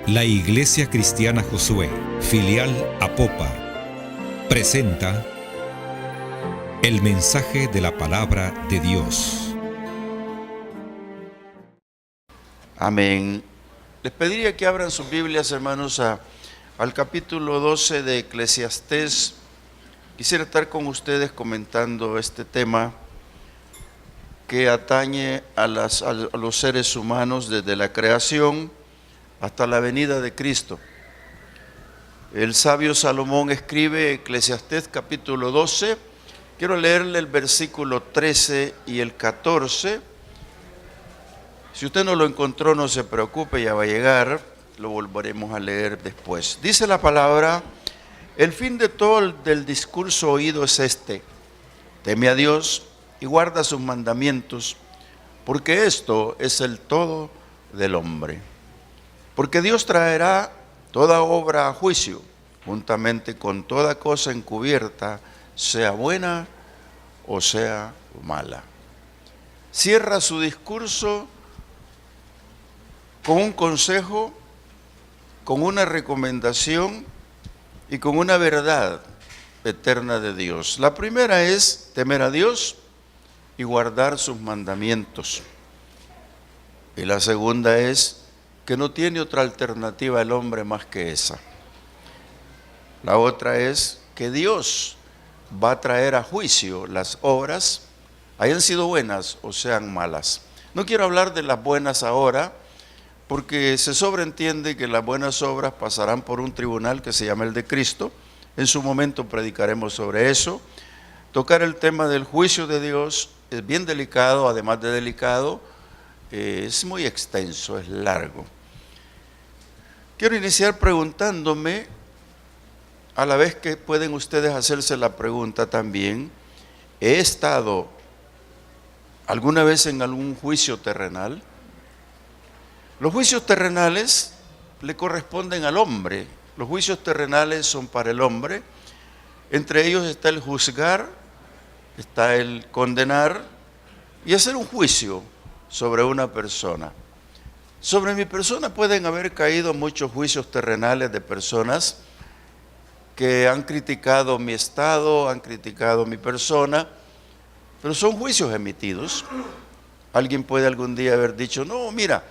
La Iglesia Cristiana Josué, filial Apopa, presenta el mensaje de la palabra de Dios. Amén. Les pediría que abran sus Biblias, hermanos, al capítulo 12 de Eclesiastés. Quisiera estar con ustedes comentando este tema que atañe a los seres humanos desde la creación hasta la venida de Cristo. El sabio Salomón escribe Eclesiastés capítulo 12. Quiero leerle el versículo 13 y el 14. Si usted no lo encontró, no se preocupe, ya va a llegar, lo volveremos a leer después. Dice la palabra: el fin de todo del discurso oído es este: teme a Dios y guarda sus mandamientos, porque esto es el todo del hombre. Porque Dios traerá toda obra a juicio, juntamente con toda cosa encubierta, sea buena o sea mala. Cierra su discurso con un consejo, con una recomendación y con una verdad eterna de Dios. La primera es temer a Dios y guardar sus mandamientos. Y la segunda es que no tiene otra alternativa el hombre más que esa. La otra es que Dios va a traer a juicio las obras, hayan sido buenas o sean malas. No quiero hablar de las buenas ahora, porque se sobreentiende que las buenas obras pasarán por un tribunal que se llama el de Cristo. En su momento predicaremos sobre eso. Tocar el tema del juicio de Dios es bien delicado, además de delicado, es muy extenso, es largo. Quiero iniciar preguntándome, a la vez que pueden ustedes hacerse la pregunta también: ¿he estado alguna vez en algún juicio terrenal? Los juicios terrenales le corresponden al hombre. Los juicios terrenales son para el hombre. Entre ellos está el juzgar, está el condenar y hacer un juicio sobre una persona. Sobre mi persona pueden haber caído muchos juicios terrenales de personas que han criticado mi estado, han criticado mi persona, pero son juicios emitidos. Alguien puede algún día haber dicho: no, mira,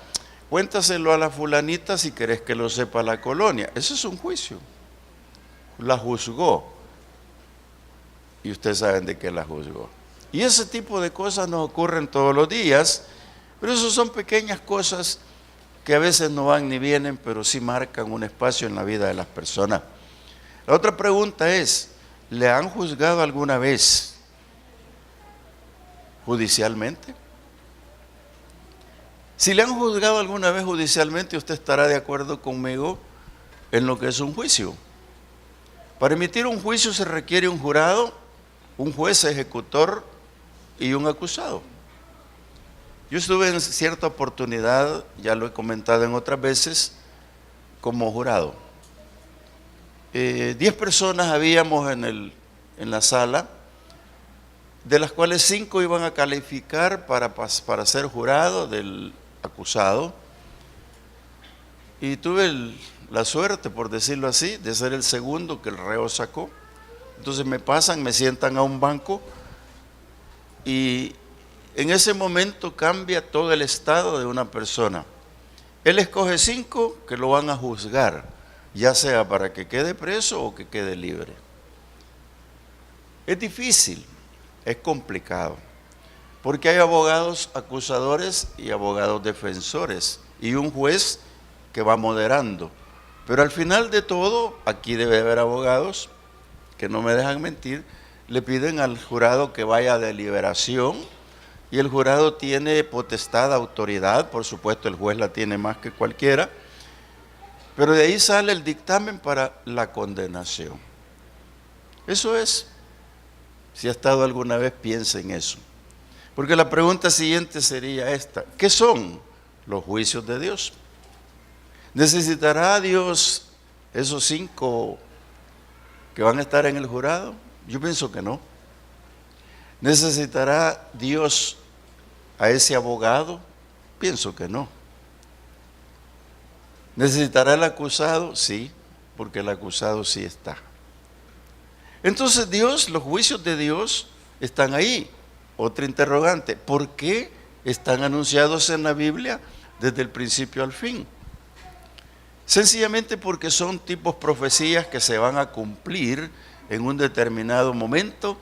cuéntaselo a la fulanita si querés que lo sepa la colonia. Eso es un juicio. La juzgó. Y ustedes saben de qué la juzgó. Y ese tipo de cosas nos ocurren todos los días, pero eso son pequeñas cosas que a veces no van ni vienen, pero sí marcan un espacio en la vida de las personas. La otra pregunta es: ¿le han juzgado alguna vez judicialmente? Si le han juzgado alguna vez judicialmente, usted estará de acuerdo conmigo en lo que es un juicio. Para emitir un juicio se requiere un jurado, un juez ejecutor y un acusado. Yo estuve en cierta oportunidad, ya lo he comentado en otras veces, como jurado. 10 personas habíamos en la sala, de las cuales 5 iban a calificar para ser jurado del acusado. Y tuve la suerte, por decirlo así, de ser el segundo que el reo sacó. Entonces me pasan, me sientan a un banco y en ese momento cambia todo el estado de una persona. Él escoge 5 que lo van a juzgar, ya sea para que quede preso o que quede libre. Es difícil, es complicado, porque hay abogados acusadores y abogados defensores y un juez que va moderando. Pero al final de todo, aquí debe haber abogados que no me dejan mentir, le piden al jurado que vaya a deliberación y el jurado tiene potestad, autoridad, por supuesto el juez la tiene más que cualquiera, pero de ahí sale el dictamen para la condenación. Eso es. Si ha estado alguna vez, piensa en eso. Porque la pregunta siguiente sería esta: ¿qué son los juicios de Dios? ¿Necesitará Dios esos 5 que van a estar en el jurado? Yo pienso que no. ¿Necesitará Dios a ese abogado? Pienso que no. ¿Necesitará el acusado? Sí, porque el acusado sí está. Entonces Dios, los juicios de Dios están ahí. Otra interrogante, ¿por qué están anunciados en la Biblia desde el principio al fin? Sencillamente porque son tipos profecías que se van a cumplir en un determinado momento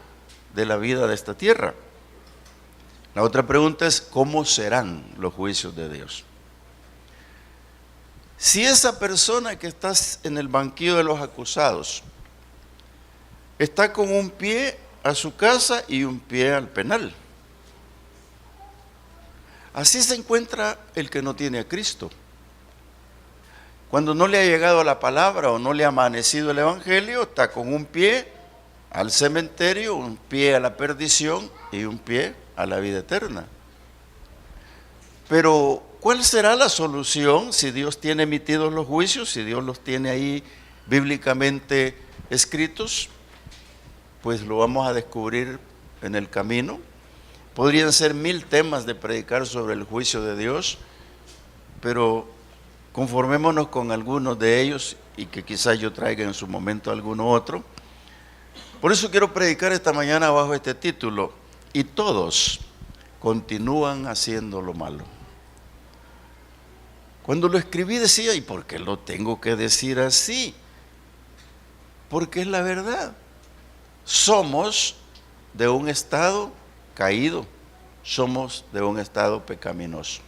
de la vida de esta tierra. La otra pregunta es, ¿cómo serán los juicios de Dios? Si esa persona que está en el banquillo de los acusados está con un pie a su casa y un pie al penal, así se encuentra el que no tiene a Cristo. Cuando no le ha llegado la palabra o no le ha amanecido el evangelio, está con un pie al cementerio, un pie a la perdición y un pie a la vida eterna. Pero, ¿cuál será la solución si Dios tiene emitidos los juicios, si Dios los tiene ahí bíblicamente escritos? Pues lo vamos a descubrir en el camino. Podrían ser 1000 temas de predicar sobre el juicio de Dios, pero conformémonos con algunos de ellos y que quizás yo traiga en su momento alguno otro. Por eso quiero predicar esta mañana bajo este título: y todos continúan haciendo lo malo. Cuando lo escribí decía, ¿y por qué lo tengo que decir así? Porque es la verdad. Somos de un estado caído, somos de un estado pecaminoso.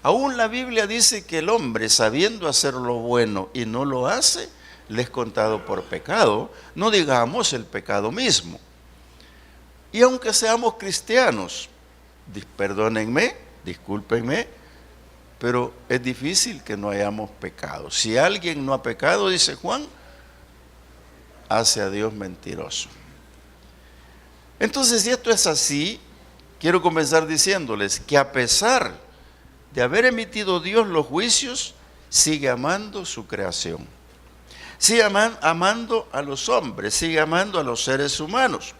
Aún la Biblia dice que el hombre, sabiendo hacer lo bueno y no lo hace, le es contado por pecado, no digamos el pecado mismo. Y aunque seamos cristianos, perdónenme, discúlpenme, pero es difícil que no hayamos pecado. Si alguien no ha pecado, dice Juan, hace a Dios mentiroso. Entonces, si esto es así, quiero comenzar diciéndoles que a pesar de haber emitido Dios los juicios, sigue amando su creación. Sigue amando a los hombres, sigue amando a los seres humanos.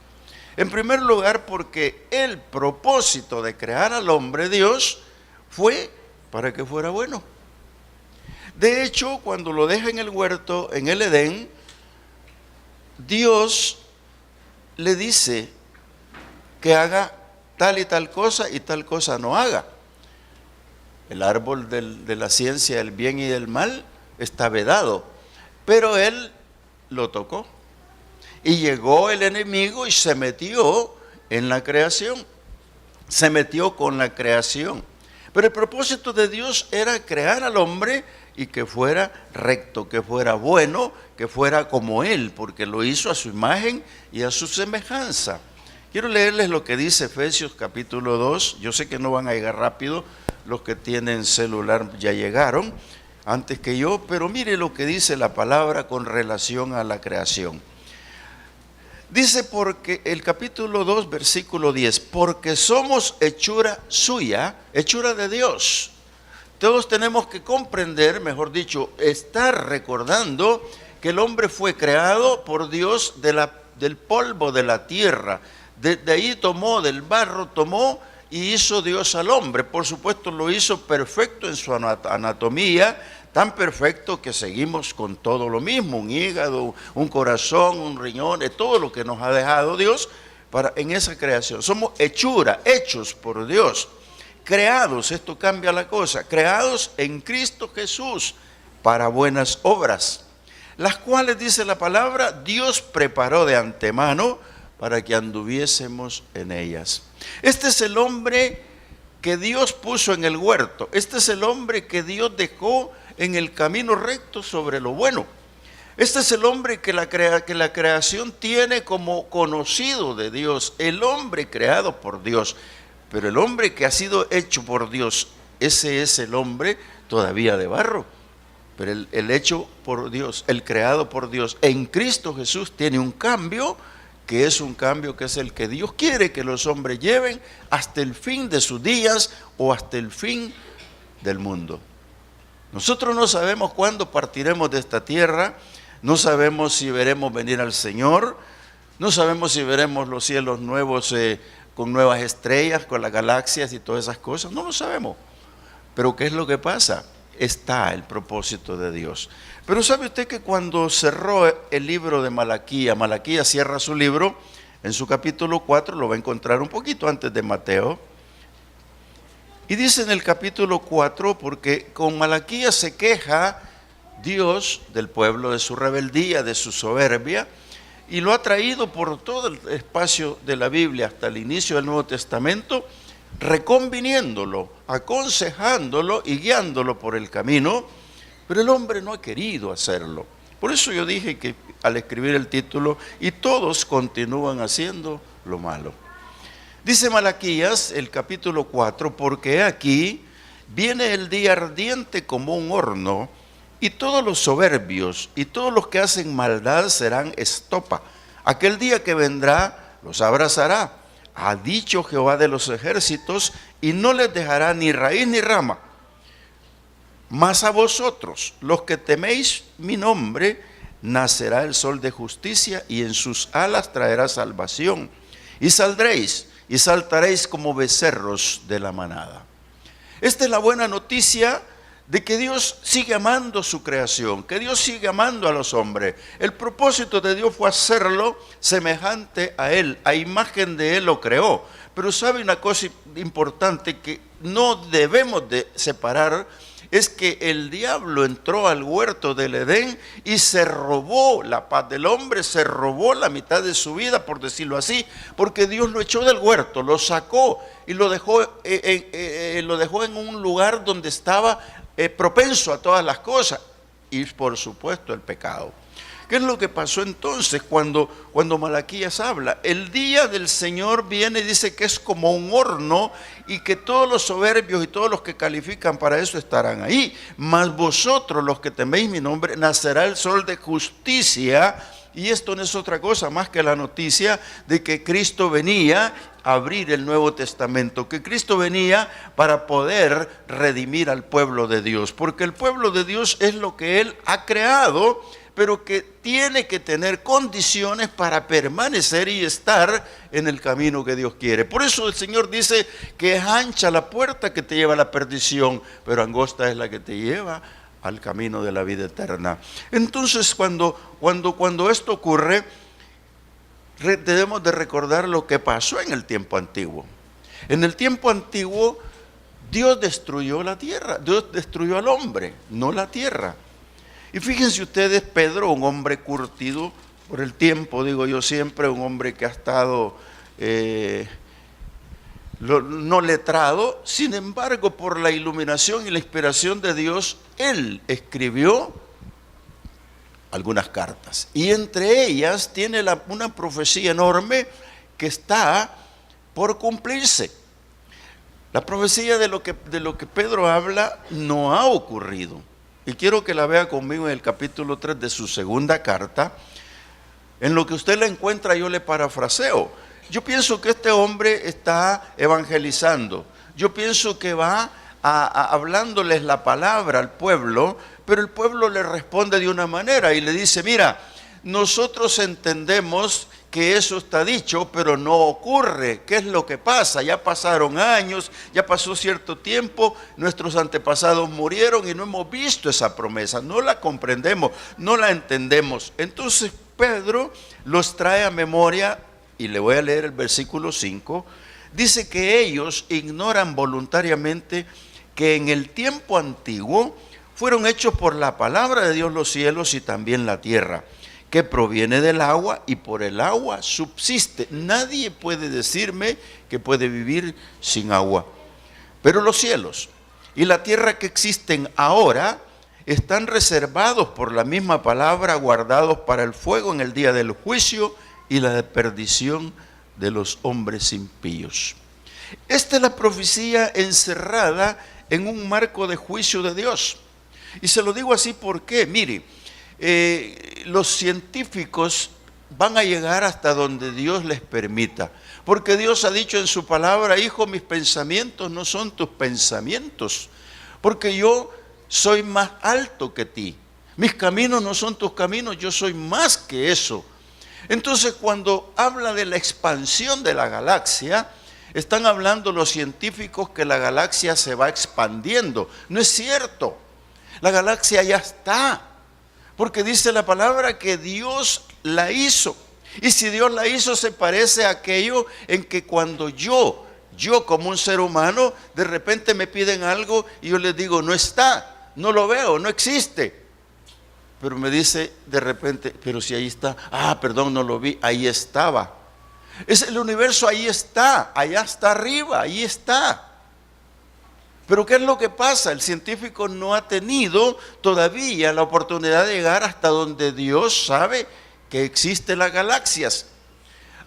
En primer lugar, porque el propósito de crear al hombre, Dios, fue para que fuera bueno. De hecho, cuando lo deja en el huerto, en el Edén, Dios le dice que haga tal y tal cosa no haga. El árbol de la ciencia del bien y del mal está vedado, pero él lo tocó. Y llegó el enemigo y se metió en la creación, se metió con la creación. Pero el propósito de Dios era crear al hombre y que fuera recto, que fuera bueno, que fuera como Él, porque lo hizo a su imagen y a su semejanza. Quiero leerles lo que dice Efesios capítulo 2. Yo sé que no van a llegar rápido, los que tienen celular ya llegaron antes que yo, pero mire lo que dice la palabra con relación a la creación. Dice, porque el capítulo 2, versículo 10, porque somos hechura suya, hechura de Dios. Todos tenemos que comprender, mejor dicho, estar recordando que el hombre fue creado por Dios del polvo de la tierra. De ahí tomó, del barro tomó y hizo Dios al hombre. Por supuesto lo hizo perfecto en su anatomía, tan perfecto que seguimos con todo lo mismo, un hígado, un corazón, un riñón, todo lo que nos ha dejado Dios en esa creación. Somos hechura, hechos por Dios, creados, esto cambia la cosa, creados en Cristo Jesús para buenas obras, las cuales, dice la palabra, Dios preparó de antemano para que anduviésemos en ellas. Este es el hombre que Dios puso en el huerto, este es el hombre que Dios dejó en el camino recto sobre lo bueno. Este es el hombre que la creación tiene como conocido de Dios, el hombre creado por Dios. Pero el hombre que ha sido hecho por Dios, ese es el hombre todavía de barro. Pero el hecho por Dios, el creado por Dios, en Cristo Jesús tiene un cambio, que es un cambio que es el que Dios quiere que los hombres lleven hasta el fin de sus días o hasta el fin del mundo. Nosotros no sabemos cuándo partiremos de esta tierra, no sabemos si veremos venir al Señor, no sabemos si veremos los cielos nuevos con nuevas estrellas, con las galaxias y todas esas cosas, no lo sabemos. Pero ¿qué es lo que pasa? está el propósito de Dios. Pero ¿sabe usted que cuando cerró el libro de Malaquías, Malaquías cierra su libro, en su capítulo 4, lo va a encontrar un poquito antes de Mateo, y dice en el capítulo 4, porque con Malaquías se queja Dios del pueblo, de su rebeldía, de su soberbia, y lo ha traído por todo el espacio de la Biblia hasta el inicio del Nuevo Testamento, reconviniéndolo, aconsejándolo y guiándolo por el camino, pero el hombre no ha querido hacerlo. Por eso yo dije que al escribir el título, y todos continúan haciendo lo malo. Dice Malaquías, el capítulo 4, porque aquí viene el día ardiente como un horno, y todos los soberbios y todos los que hacen maldad serán estopa. Aquel día que vendrá los abrazará, ha dicho Jehová de los ejércitos, y no les dejará ni raíz ni rama. Mas a vosotros, los que teméis mi nombre, nacerá el sol de justicia, y en sus alas traerá salvación. Y saldréis y saltaréis como becerros de la manada. Esta es la buena noticia de que Dios sigue amando su creación, que Dios sigue amando a los hombres. El propósito de Dios fue hacerlo semejante a Él, a imagen de Él lo creó. Pero sabe una cosa importante que no debemos de separar, es que el diablo entró al huerto del Edén y se robó la paz del hombre, se robó la mitad de su vida, por decirlo así, porque Dios lo echó del huerto, lo sacó y lo dejó en un lugar donde estaba propenso a todas las cosas, y por supuesto el pecado. ¿Qué es lo que pasó entonces cuando Malaquías habla? El día del Señor viene y dice que es como un horno, y que todos los soberbios y todos los que califican para eso estarán ahí. Mas vosotros, los que teméis mi nombre, nacerá el sol de justicia. Y esto no es otra cosa más que la noticia de que Cristo venía a abrir el Nuevo Testamento, que Cristo venía para poder redimir al pueblo de Dios, porque el pueblo de Dios es lo que Él ha creado, pero que tiene que tener condiciones para permanecer y estar en el camino que Dios quiere. Por eso el Señor dice que es ancha la puerta que te lleva a la perdición, pero angosta es la que te lleva al camino de la vida eterna. Entonces, cuando esto ocurre, debemos de recordar lo que pasó en el tiempo antiguo. En el tiempo antiguo, Dios destruyó la tierra, Dios destruyó al hombre, no la tierra. Y fíjense ustedes, Pedro, un hombre curtido por el tiempo, digo yo siempre, un hombre que ha estado no letrado, sin embargo, por la iluminación y la inspiración de Dios, él escribió algunas cartas. Y entre ellas tiene una profecía enorme que está por cumplirse. La profecía de lo que Pedro habla no ha ocurrido. Y quiero que la vea conmigo en el capítulo 3 de su segunda carta. En lo que usted la encuentra, yo le parafraseo. Yo pienso que este hombre está evangelizando. Yo pienso que va hablándoles la palabra al pueblo, pero el pueblo le responde de una manera y le dice: mira, nosotros entendemos que eso está dicho, pero no ocurre. ¿Qué es lo que pasa? Ya pasaron años, ya pasó cierto tiempo, nuestros antepasados murieron y no hemos visto esa promesa, no la comprendemos, no la entendemos. Entonces Pedro los trae a memoria, y le voy a leer el versículo 5, dice que ellos ignoran voluntariamente que en el tiempo antiguo fueron hechos por la palabra de Dios los cielos y también la tierra, que proviene del agua y por el agua subsiste. Nadie puede decirme que puede vivir sin agua. Pero los cielos y la tierra que existen ahora están reservados por la misma palabra, guardados para el fuego en el día del juicio y la perdición de los hombres impíos. Esta es la profecía encerrada en un marco de juicio de Dios. Y se lo digo así porque, mire, los científicos van a llegar hasta donde Dios les permita, porque Dios ha dicho en su palabra: hijo, mis pensamientos no son tus pensamientos, porque yo soy más alto que ti. Mis caminos no son tus caminos, yo soy más que eso. Entonces, cuando habla de la expansión de la galaxia, están hablando los científicos que la galaxia se va expandiendo. No es cierto. La galaxia ya está, porque dice la palabra que Dios la hizo. Y si Dios la hizo, se parece a aquello en que cuando yo como un ser humano, de repente me piden algo y yo les digo, no está, no lo veo, no existe. Pero me dice de repente, pero si ahí está, perdón, no lo vi, ahí estaba. Es el universo, ahí está, allá está arriba, ahí está. Pero ¿qué es lo que pasa? El científico no ha tenido todavía la oportunidad de llegar hasta donde Dios sabe que existen las galaxias.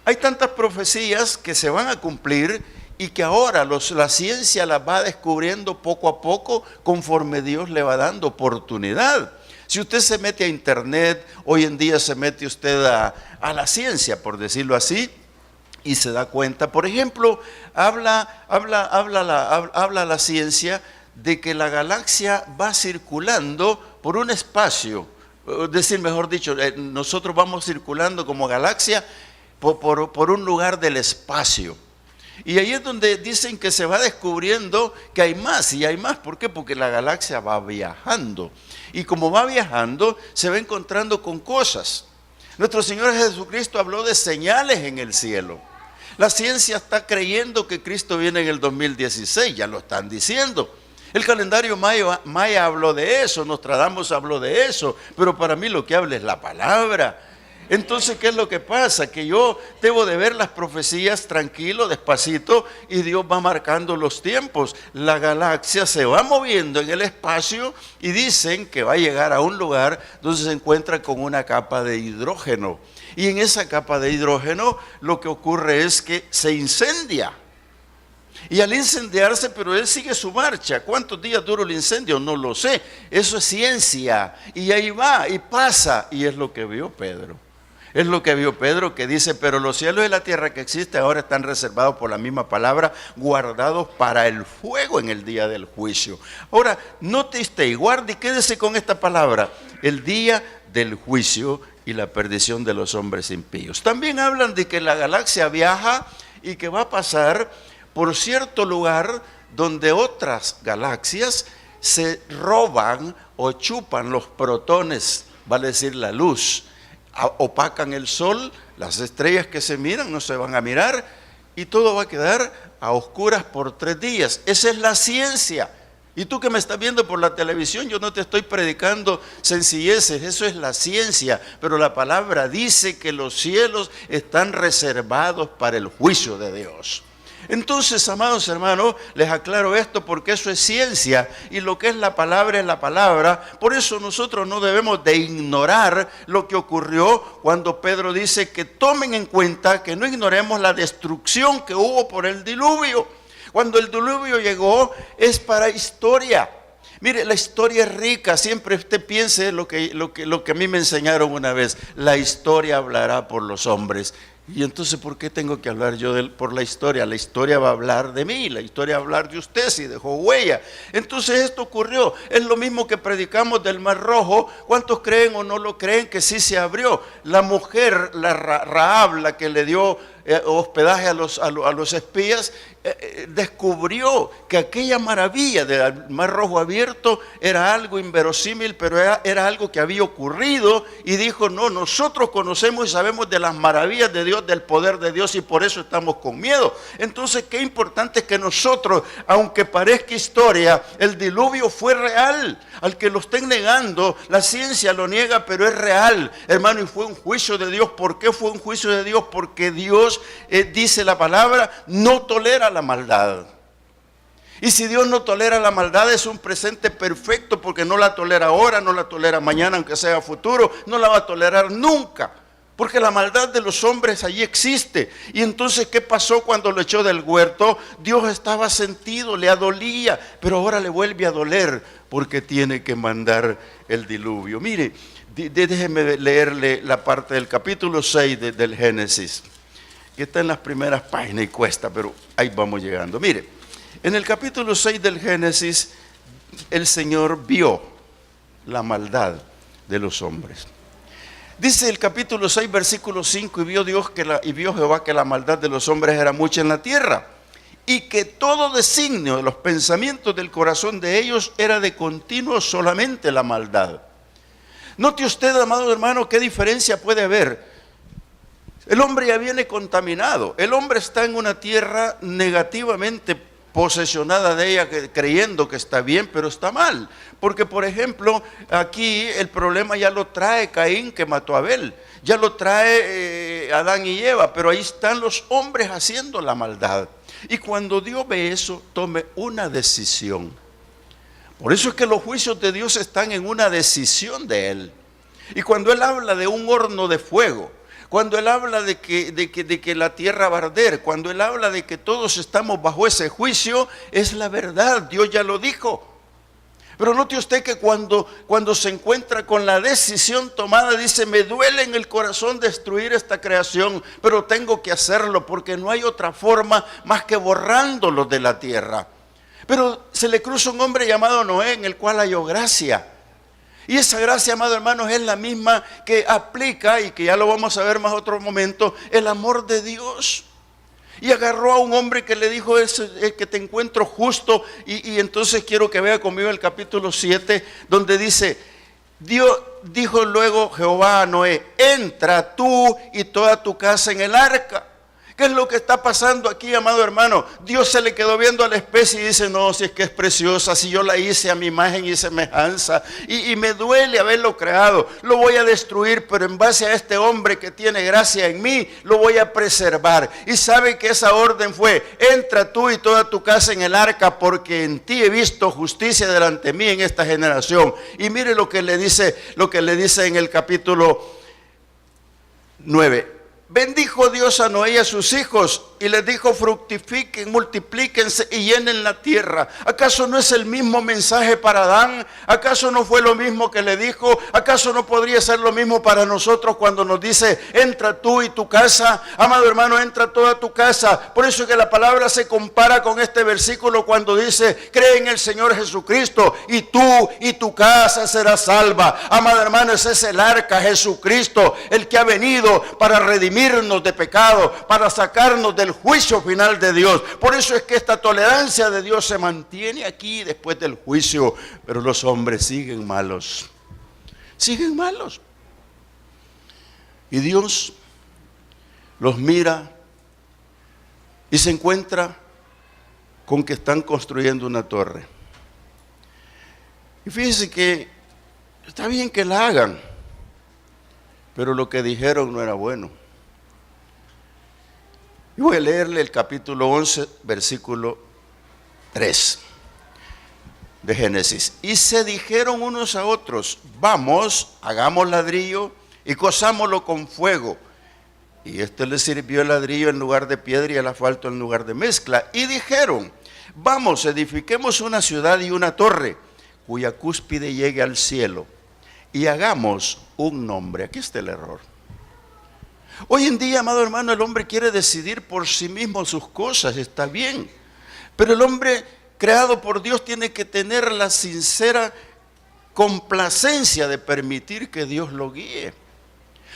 Hay tantas profecías que se van a cumplir y que ahora la ciencia las va descubriendo poco a poco conforme Dios le va dando oportunidad. Si usted se mete a internet, hoy en día se mete usted a la ciencia, por decirlo así, y se da cuenta, por ejemplo, habla la ciencia de que la galaxia va circulando por un espacio, es decir, mejor dicho, nosotros vamos circulando como galaxia por un lugar del espacio. Y ahí es donde dicen que se va descubriendo que hay más, y hay más. ¿Por qué? Porque la galaxia va viajando. Y como va viajando, se va encontrando con cosas. Nuestro Señor Jesucristo habló de señales en el cielo. La ciencia está creyendo que Cristo viene en el 2016, ya lo están diciendo. El calendario maya habló de eso, Nostradamus habló de eso, pero para mí lo que habla es la palabra. Entonces, ¿qué es lo que pasa? Que yo debo de ver las profecías tranquilo, despacito, y Dios va marcando los tiempos. La galaxia se va moviendo en el espacio y dicen que va a llegar a un lugar donde se encuentra con una capa de hidrógeno. Y en esa capa de hidrógeno lo que ocurre es que se incendia. Y al incendiarse, pero él sigue su marcha. ¿Cuántos días dura el incendio? No lo sé. Eso es ciencia. Y ahí va, y pasa. Y es lo que vio Pedro. Es lo que vio Pedro, que dice, pero los cielos y la tierra que existen ahora están reservados por la misma palabra, guardados para el fuego en el día del juicio. Ahora, note usted y guarde y quédese con esta palabra, el día del juicio y la perdición de los hombres impíos. También hablan de que la galaxia viaja y que va a pasar por cierto lugar donde otras galaxias se roban o chupan los protones, vale decir la luz, opacan el sol, las estrellas que se miran no se van a mirar y todo va a quedar a oscuras por 3 días. Esa es la ciencia. Y tú que me estás viendo por la televisión, yo no te estoy predicando sencilleces, eso es la ciencia, pero la palabra dice que los cielos están reservados para el juicio de Dios. Entonces, amados hermanos, les aclaro esto porque eso es ciencia y lo que es la palabra es la palabra. Por eso nosotros no debemos de ignorar lo que ocurrió cuando Pedro dice que tomen en cuenta, que no ignoremos la destrucción que hubo por el diluvio. Cuando el diluvio llegó es para historia. Mire, la historia es rica, siempre usted piense lo que a mí me enseñaron una vez, la historia hablará por los hombres. Y entonces, ¿por qué tengo que hablar yo por la historia? La historia va a hablar de mí, la historia va a hablar de usted si dejó huella. Entonces esto ocurrió, es lo mismo que predicamos del Mar Rojo. ¿Cuántos creen o no lo creen que sí se abrió? La mujer, la Rahab, la que le dio hospedaje a los espías, descubrió que aquella maravilla del Mar Rojo abierto era algo inverosímil, pero era algo que había ocurrido, y dijo, no, nosotros conocemos y sabemos de las maravillas de Dios, del poder de Dios, y por eso estamos con miedo. Entonces, qué importante es que nosotros, aunque parezca historia, el diluvio fue real. Al que lo estén negando, la ciencia lo niega, pero es real, hermano, y fue un juicio de Dios. ¿Por qué fue un juicio de Dios? Porque Dios, dice la palabra, no tolera la maldad. Y si Dios no tolera la maldad, es un presente perfecto, porque no la tolera ahora, no la tolera mañana, aunque sea futuro, no la va a tolerar nunca, porque la maldad de los hombres allí existe. Y entonces, ¿qué pasó cuando lo echó del huerto? Dios estaba sentido, le dolía, pero ahora le vuelve a doler, porque tiene que mandar el diluvio. Mire, déjeme leerle la parte del capítulo 6 del Génesis, que está en las primeras páginas y cuesta, pero ahí vamos llegando. Mire, en el capítulo 6 del Génesis, el Señor vio la maldad de los hombres. Dice el capítulo 6, versículo 5, y vio Jehová que la maldad de los hombres era mucha en la tierra, y que todo designio de los pensamientos del corazón de ellos era de continuo solamente la maldad. Note usted, amado hermano, qué diferencia puede haber. El hombre ya viene contaminado, el hombre está en una tierra negativamente posesionada de ella, creyendo que está bien, pero está mal. Porque, por ejemplo, aquí el problema ya lo trae Caín, que mató a Abel, ya lo trae Adán y Eva, pero ahí están los hombres haciendo la maldad. Y cuando Dios ve eso, tome una decisión. Por eso es que los juicios de Dios están en una decisión de Él. Y cuando Él habla de un horno de fuego, cuando Él habla de que la tierra va a arder, cuando Él habla de que todos estamos bajo ese juicio, es la verdad, Dios ya lo dijo. Pero note usted que cuando se encuentra con la decisión tomada, dice, me duele en el corazón destruir esta creación, pero tengo que hacerlo porque no hay otra forma más que borrándolos de la tierra. Pero se le cruza un hombre llamado Noé, en el cual halló gracia. Y esa gracia, amado hermano, es la misma que aplica, y que ya lo vamos a ver más otro momento, el amor de Dios. Y agarró a un hombre que le dijo, es que te encuentro justo. Y entonces quiero que vea conmigo el capítulo 7, donde dice, Dios dijo luego Jehová a Noé, entra tú y toda tu casa en el arca. ¿Qué es lo que está pasando aquí, amado hermano? Dios se le quedó viendo a la especie y dice, no, si es que es preciosa, si yo la hice a mi imagen y semejanza, y me duele haberlo creado, lo voy a destruir, pero en base a este hombre que tiene gracia en mí, lo voy a preservar. Y sabe que esa orden fue, entra tú y toda tu casa en el arca, porque en ti he visto justicia delante de mí en esta generación. Y mire lo que le dice en el capítulo 9. Bendijo Dios a Noé y a sus hijos y les dijo, fructifiquen, multiplíquense y llenen la tierra. ¿Acaso no es el mismo mensaje para Adán? ¿Acaso no fue lo mismo que le dijo? ¿Acaso no podría ser lo mismo para nosotros cuando nos dice, entra tú y tu casa? Amado hermano, entra toda tu casa. Por eso es que la palabra se compara con este versículo cuando dice, cree en el Señor Jesucristo y tú y tu casa será salva. Amado hermano, ese es el arca, Jesucristo, el que ha venido para redimirnos de pecado, para sacarnos del juicio final de Dios. Por eso es que esta tolerancia de Dios se mantiene aquí después del juicio. Pero los hombres siguen malos. Siguen malos. Y Dios los mira y se encuentra con que están construyendo una torre. Y fíjense que está bien que la hagan, pero lo que dijeron no era bueno. Y voy a leerle el capítulo 11, versículo 3 de Génesis. Y se dijeron unos a otros, vamos, hagamos ladrillo y cozámoslo con fuego. Y esto le sirvió el ladrillo en lugar de piedra y el asfalto en lugar de mezcla. Y dijeron, vamos, edifiquemos una ciudad y una torre, cuya cúspide llegue al cielo, y hagamos un nombre. Aquí está el error. Hoy en día, amado hermano, el hombre quiere decidir por sí mismo sus cosas, está bien. Pero el hombre creado por Dios tiene que tener la sincera complacencia de permitir que Dios lo guíe.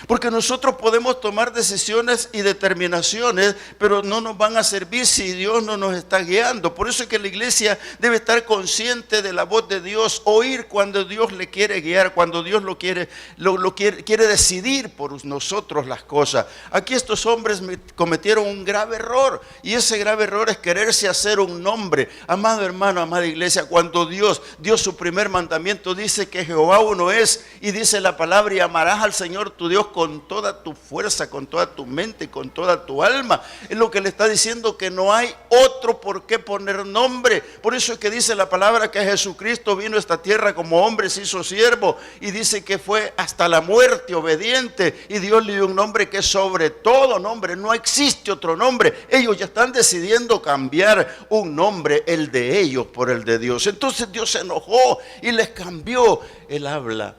Porque nosotros podemos tomar decisiones y determinaciones, pero no nos van a servir si Dios no nos está guiando. Por eso es que la iglesia debe estar consciente de la voz de Dios, oír cuando Dios le quiere guiar, cuando Dios quiere decidir por nosotros las cosas. Aquí estos hombres cometieron un grave error, y ese grave error es quererse hacer un nombre. Amado hermano, amada iglesia, cuando Dios dio su primer mandamiento, dice que Jehová uno es, y dice la palabra, y amarás al Señor tu Dios con toda tu fuerza, con toda tu mente, con toda tu alma. Es lo que le está diciendo, que no hay otro por qué poner nombre. Por eso es que dice la palabra que Jesucristo vino a esta tierra como hombre, se hizo siervo, y dice que fue hasta la muerte obediente, y Dios le dio un nombre que es sobre todo nombre, no existe otro nombre. Ellos ya están decidiendo cambiar un nombre, el de ellos, por el de Dios. Entonces Dios se enojó y les cambió el habla.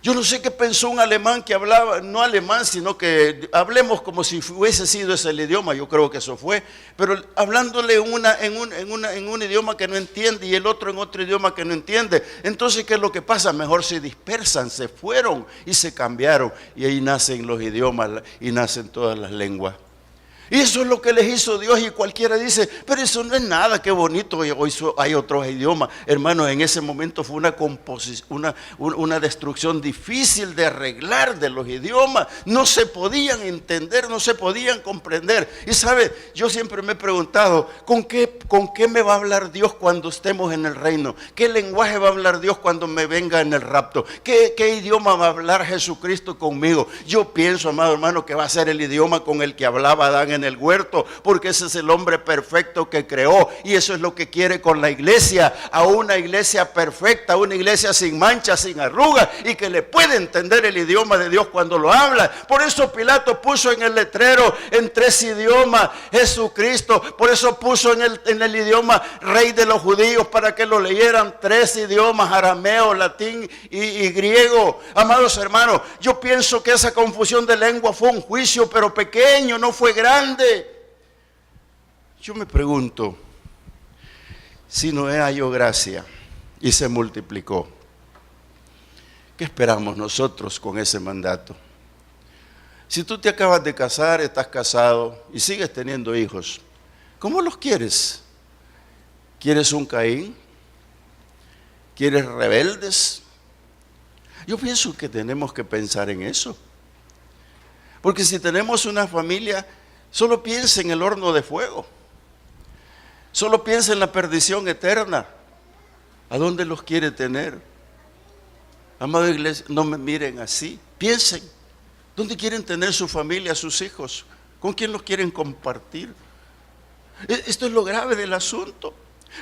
Yo no sé qué pensó un alemán que hablaba, no alemán, sino que hablemos como si hubiese sido ese el idioma, yo creo que eso fue, pero hablándole en un idioma que no entiende y el otro en otro idioma que no entiende. Entonces, ¿qué es lo que pasa? Mejor se dispersan, se fueron y se cambiaron, y ahí nacen los idiomas y nacen todas las lenguas. Y eso es lo que les hizo Dios, y cualquiera dice, pero eso no es nada, qué bonito, hoy hay otros idiomas. Hermanos, en ese momento fue una destrucción difícil de arreglar de los idiomas. No se podían entender, no se podían comprender. Y sabe, yo siempre me he preguntado, ¿con qué me va a hablar Dios cuando estemos en el reino? ¿Qué lenguaje va a hablar Dios cuando me venga en el rapto? ¿Qué idioma va a hablar Jesucristo conmigo? Yo pienso, amado hermano, que va a ser el idioma con el que hablaba Adán en el huerto, porque ese es el hombre perfecto que creó, y eso es lo que quiere con la iglesia, a una iglesia perfecta, a una iglesia sin mancha, sin arrugas, y que le puede entender el idioma de Dios cuando lo habla. Por eso Pilato puso en el letrero en 3 idiomas Jesucristo, por eso puso en el idioma Rey de los Judíos, para que lo leyeran 3 idiomas, arameo, latín y griego. Amados hermanos, yo pienso que esa confusión de lengua fue un juicio, pero pequeño, no fue grande. Yo me pregunto, si Noé halló gracia y se multiplicó, ¿qué esperamos nosotros con ese mandato? Si tú te acabas de casar, estás casado y sigues teniendo hijos, ¿cómo los quieres? ¿Quieres un Caín? ¿Quieres rebeldes? Yo pienso que tenemos que pensar en eso. Porque si tenemos una familia, solo piensa en el horno de fuego. Solo piensa en la perdición eterna. ¿A dónde los quiere tener? Amada iglesia, no me miren así. Piensen, ¿dónde quieren tener su familia, sus hijos? ¿Con quién los quieren compartir? Esto es lo grave del asunto.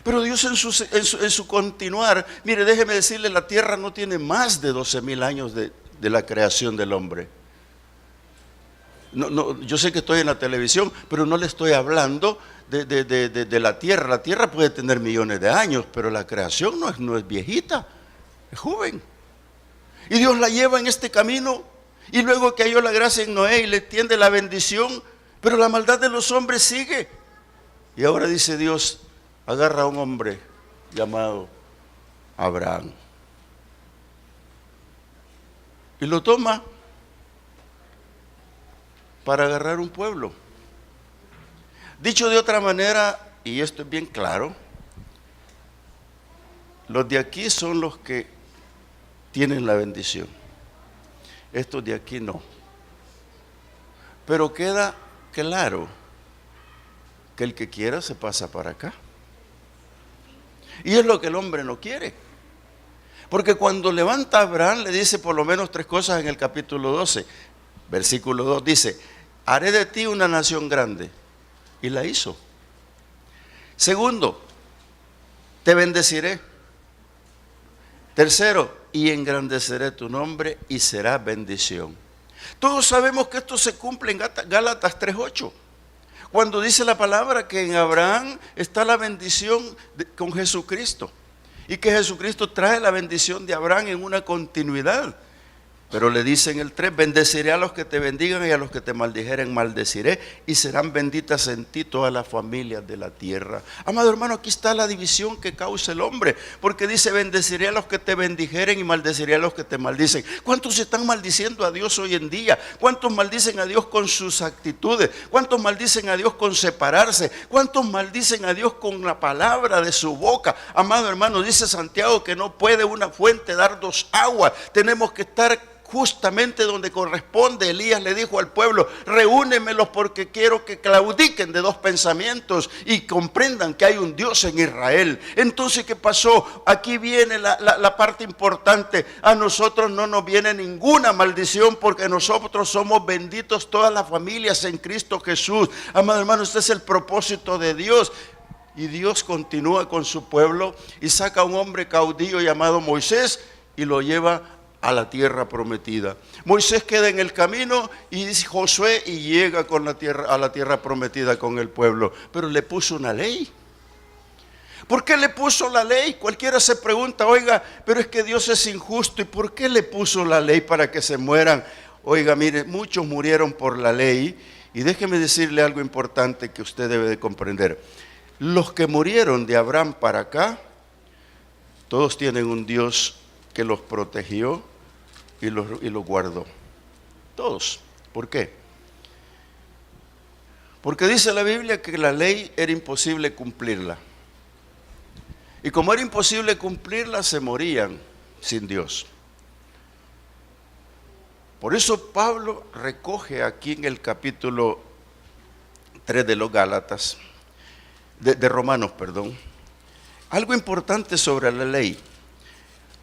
Pero Dios en su continuar, mire, déjeme decirle, la tierra no tiene más de 12,000 años de la creación del hombre. No, yo sé que estoy en la televisión, pero no le estoy hablando de la tierra. La tierra puede tener millones de años, pero la creación no es viejita, es joven. Y Dios la lleva en este camino, y luego que halló la gracia en Noé y le tiende la bendición, pero la maldad de los hombres sigue. Y ahora dice Dios, agarra a un hombre llamado Abraham y lo toma para agarrar un pueblo. Dicho de otra manera, y esto es bien claro, los de aquí son los que tienen la bendición, estos de aquí no. Pero queda claro que el que quiera se pasa para acá. Y es lo que el hombre no quiere. Porque cuando levanta a Abraham, le dice por lo menos 3 cosas en el capítulo 12. Versículo 2 dice, haré de ti una nación grande. Y la hizo. Segundo, te bendeciré. Tercero, y engrandeceré tu nombre y será bendición. Todos sabemos que esto se cumple en Gálatas 3:8. Cuando dice la palabra que en Abraham está la bendición con Jesucristo, y que Jesucristo trae la bendición de Abraham en una continuidad. Pero le dice en el 3, bendeciré a los que te bendigan y a los que te maldijeren maldeciré, y serán benditas en ti todas las familias de la tierra. Amado hermano, aquí está la división que causa el hombre, porque dice bendeciré a los que te bendijeren y maldeciré a los que te maldicen. ¿Cuántos están maldiciendo a Dios hoy en día? ¿Cuántos maldicen a Dios con sus actitudes? ¿Cuántos maldicen a Dios con separarse? ¿Cuántos maldicen a Dios con la palabra de su boca? Amado hermano, dice Santiago que no puede una fuente dar 2 aguas. Tenemos que estar justamente donde corresponde. Elías le dijo al pueblo, reúnemelos porque quiero que claudiquen de 2 pensamientos y comprendan que hay un Dios en Israel. Entonces, ¿qué pasó? Aquí viene la parte importante. A nosotros no nos viene ninguna maldición porque nosotros somos benditos todas las familias en Cristo Jesús. Amado hermano, este es el propósito de Dios. Y Dios continúa con su pueblo y saca a un hombre caudillo llamado Moisés y lo lleva a la tierra prometida. Moisés queda en el camino y dice Josué y llega a la tierra prometida con el pueblo, pero le puso una ley. ¿Por qué le puso la ley? Cualquiera se pregunta, oiga, pero es que Dios es injusto, ¿y por qué le puso la ley para que se mueran? Oiga, mire, muchos murieron por la ley, y déjeme decirle algo importante que usted debe de comprender. Los que murieron de Abraham para acá, todos tienen un Dios que los protegió y los guardó. Todos. ¿Por qué? Porque dice la Biblia que la ley era imposible cumplirla. Y como era imposible cumplirla, se morían sin Dios. Por eso Pablo recoge aquí en el capítulo 3 de los Gálatas, de Romanos, perdón, algo importante sobre la ley.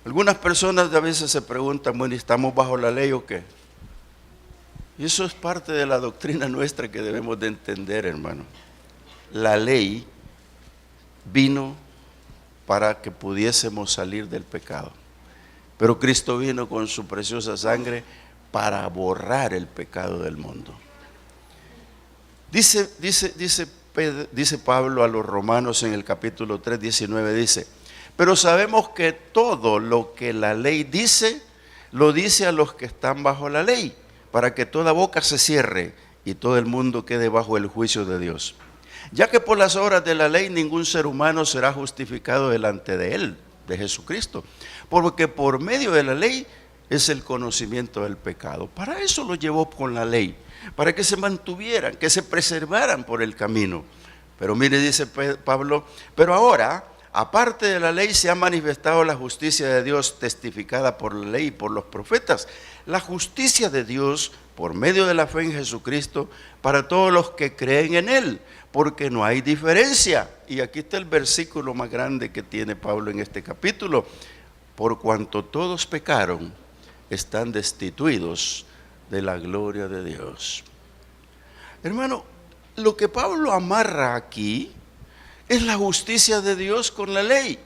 Algunas personas a veces se preguntan, bueno, ¿estamos bajo la ley o qué? Y eso es parte de la doctrina nuestra que debemos de entender, hermano. La ley vino para que pudiésemos salir del pecado. Pero Cristo vino con su preciosa sangre para borrar el pecado del mundo. Dice Pablo a los romanos en el capítulo 3, 19, dice, pero sabemos que todo lo que la ley dice, lo dice a los que están bajo la ley, para que toda boca se cierre y todo el mundo quede bajo el juicio de Dios. Ya que por las obras de la ley ningún ser humano será justificado delante de él, de Jesucristo, porque por medio de la ley es el conocimiento del pecado. Para eso lo llevó con la ley, para que se mantuvieran, que se preservaran por el camino. Pero mire, dice Pablo, pero ahora, aparte de la ley, se ha manifestado la justicia de Dios testificada por la ley y por los profetas. La justicia de Dios por medio de la fe en Jesucristo para todos los que creen en Él, porque no hay diferencia. Y aquí está el versículo más grande que tiene Pablo en este capítulo. Por cuanto todos pecaron, están destituidos de la gloria de Dios. Hermano, lo que Pablo amarra aquí es la justicia de Dios con la ley.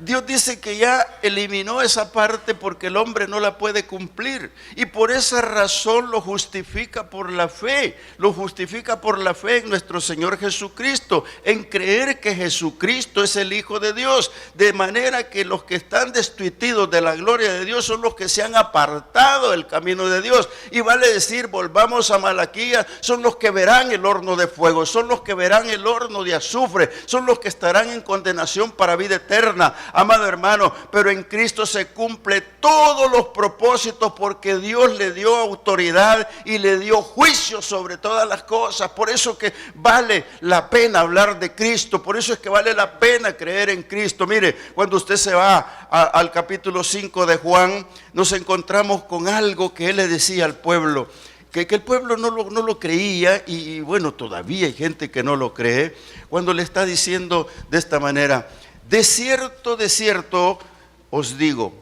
Dios dice que ya eliminó esa parte porque el hombre no la puede cumplir. Y por esa razón lo justifica por la fe. Lo justifica por la fe en nuestro Señor Jesucristo. En creer que Jesucristo es el Hijo de Dios. De manera que los que están destituidos de la gloria de Dios son los que se han apartado del camino de Dios. Y vale decir, volvamos a Malaquías, son los que verán el horno de fuego. Son los que verán el horno de azufre. Son los que estarán en condenación para vida eterna. Amado hermano, pero en Cristo se cumple todos los propósitos porque Dios le dio autoridad y le dio juicio sobre todas las cosas. Por eso que vale la pena hablar de Cristo, por eso es que vale la pena creer en Cristo. Mire, cuando usted se va al capítulo 5 de Juan, nos encontramos con algo que él le decía al pueblo, que el pueblo no lo creía y bueno, todavía hay gente que no lo cree, cuando le está diciendo de esta manera: de cierto os digo,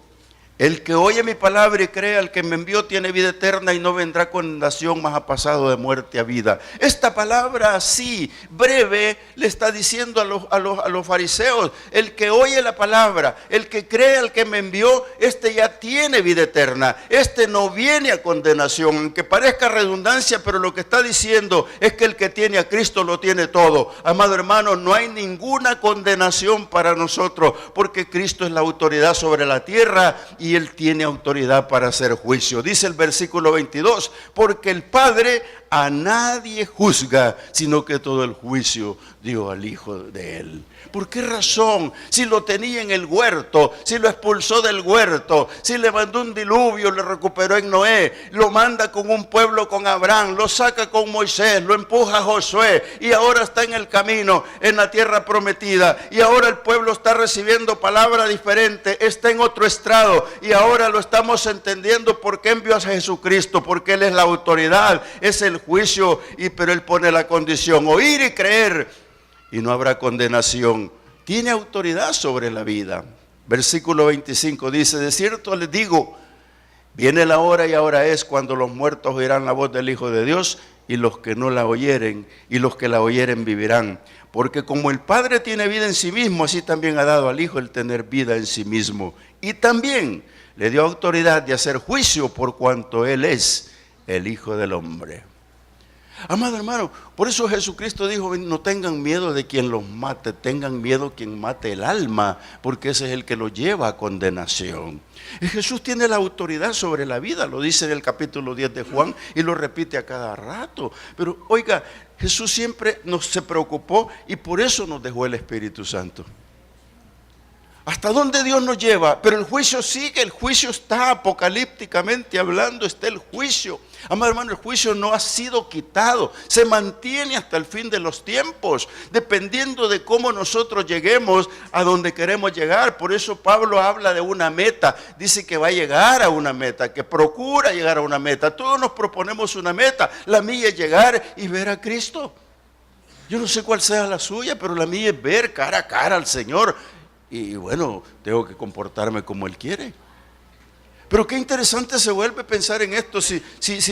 el que oye mi palabra y cree al que me envió tiene vida eterna y no vendrá condenación, mas ha pasado de muerte a vida. Esta palabra así, breve, le está diciendo a los fariseos: el que oye la palabra, el que cree al que me envió, este ya tiene vida eterna. Este no viene a condenación, aunque parezca redundancia, pero lo que está diciendo es que el que tiene a Cristo lo tiene todo. Amado hermano, no hay ninguna condenación para nosotros, porque Cristo es la autoridad sobre la tierra y Él tiene autoridad para hacer juicio. Dice el versículo 22, porque el Padre a nadie juzga, sino que todo el juicio dio al Hijo de Él. ¿Por qué razón? Si lo tenía en el huerto, si lo expulsó del huerto, si le mandó un diluvio, le recuperó en Noé, lo manda con un pueblo con Abraham, lo saca con Moisés, lo empuja a Josué y ahora está en el camino, en la tierra prometida, y ahora el pueblo está recibiendo palabra diferente, está en otro estrado y ahora lo estamos entendiendo por qué envió a Jesucristo, porque Él es la autoridad, es el juicio, pero Él pone la condición: oír y creer, y no habrá condenación. Tiene autoridad sobre la vida. Versículo 25 dice: de cierto les digo, viene la hora y ahora es cuando los muertos oirán la voz del Hijo de Dios, y los que no la oyeren, y los que la oyeren vivirán. Porque como el Padre tiene vida en sí mismo, así también ha dado al Hijo el tener vida en sí mismo. Y también le dio autoridad de hacer juicio por cuanto Él es el Hijo del Hombre. Amado hermano, por eso Jesucristo dijo: no tengan miedo de quien los mate, tengan miedo quien mate el alma, porque ese es el que los lleva a condenación. Y Jesús tiene la autoridad sobre la vida, lo dice en el capítulo 10 de Juan y lo repite a cada rato. Pero oiga, Jesús siempre se preocupó y por eso nos dejó el Espíritu Santo. ¿Hasta dónde Dios nos lleva? Pero el juicio sigue, el juicio está, apocalípticamente hablando, está el juicio. Amado hermano, el juicio no ha sido quitado, se mantiene hasta el fin de los tiempos, dependiendo de cómo nosotros lleguemos a donde queremos llegar. Por eso Pablo habla de una meta, dice que va a llegar a una meta, que procura llegar a una meta. Todos nos proponemos una meta, la mía es llegar y ver a Cristo. Yo no sé cuál sea la suya, pero la mía es ver cara a cara al Señor. Y bueno, tengo que comportarme como Él quiere. Pero qué interesante se vuelve pensar en esto. Si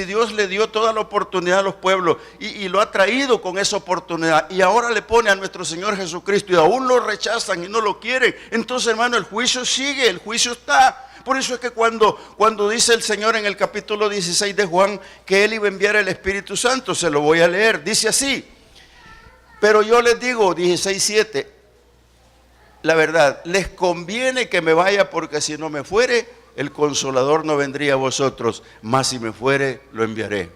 Dios le dio toda la oportunidad a los pueblos y lo ha traído con esa oportunidad, y ahora le pone a nuestro Señor Jesucristo y aún lo rechazan y no lo quieren, entonces hermano, el juicio sigue, el juicio está. Por eso es que cuando dice el Señor en el capítulo 16 de Juan que Él iba a enviar el Espíritu Santo, se lo voy a leer, dice así: pero yo les digo, 16:7, la verdad, les conviene que me vaya, porque si no me fuere, el Consolador no vendría a vosotros, mas si me fuere, lo enviaré.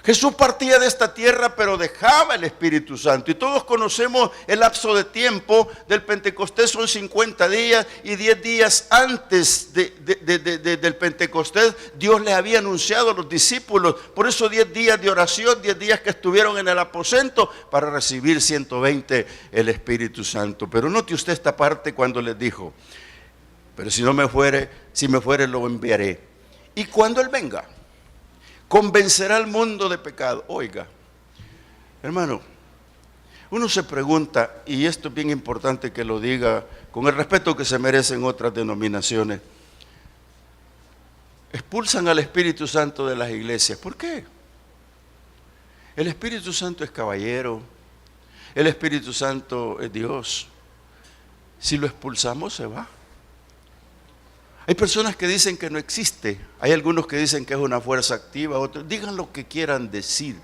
Jesús partía de esta tierra, pero dejaba el Espíritu Santo. Y todos conocemos el lapso de tiempo del Pentecostés, son 50 días, y 10 días antes del Pentecostés, Dios les había anunciado a los discípulos. Por eso 10 días de oración, 10 días que estuvieron en el aposento para recibir 120 el Espíritu Santo. Pero note usted esta parte cuando les dijo: pero si me fuere, lo enviaré. Y cuando Él venga, convencerá al mundo de pecado. Oiga, hermano, uno se pregunta, y esto es bien importante que lo diga con el respeto que se merecen otras denominaciones: expulsan al Espíritu Santo de las iglesias. ¿Por qué? El Espíritu Santo es caballero, el Espíritu Santo es Dios. Si lo expulsamos, se va. Hay personas que dicen que no existe, hay algunos que dicen que es una fuerza activa, otros digan lo que quieran decir,